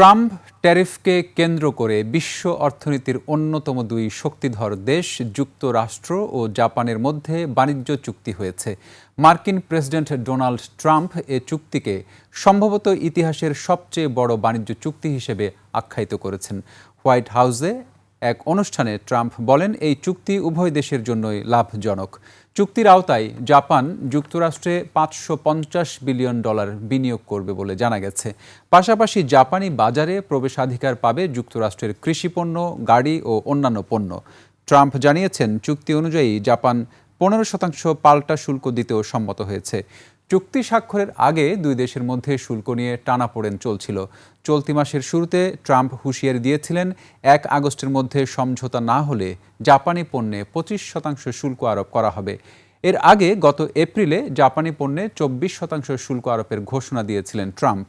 Trump ট্যারিফকে কেন্দ্র করে বিশ্ব অর্থনীতির অন্যতম দুই শক্তিধর দেশ যুক্তরাষ্ট্র ও জাপানের মধ্যে বাণিজ্য চুক্তি হয়েছে। মার্কিন প্রেসিডেন্ট ডোনাল্ড ট্রাম্প এ চুক্তিকে সম্ভবত ইতিহাসের সবচেয়ে বড় বাণিজ্য চুক্তি হিসেবে আখ্যায়িত করেছেন। হোয়াইট হাউসে এক অনুষ্ঠানে ট্রাম্প বলেন, এই চুক্তি উভয় দেশের জন্যই লাভজনক। চুক্তির আওতায় জাপান যুক্তরাষ্ট্রে $550 বিলিয়ন বিনিয়োগ করবে বলে জানা গেছে। পাশাপাশি জাপানি বাজারে প্রবেশাধিকার পাবে যুক্তরাষ্ট্রের কৃষিপণ্য, গাড়ি ও অন্যান্য পণ্য। ট্রাম্প জানিয়েছেন, চুক্তি অনুযায়ী জাপান 15% পাল্টা শুল্ক দিতেও সম্মত হয়েছে। চুক্তি স্বাক্ষরের আগে দুই দেশের মধ্যে শুল্ক নিয়ে টানাপোড়েন চলছিল। চলতি মাসের শুরুতে ট্রাম্প হুঁশিয়ারি দিয়েছিলেন, 1 আগস্টের মধ্যে সমঝোতা না হলে জাপানি পণ্যে 25% শুল্ক আরোপ করা হবে। এর আগে গত এপ্রিলে জাপানি পণ্যে 24% শুল্ক আরোপের ঘোষণা দিয়েছিলেন ট্রাম্প।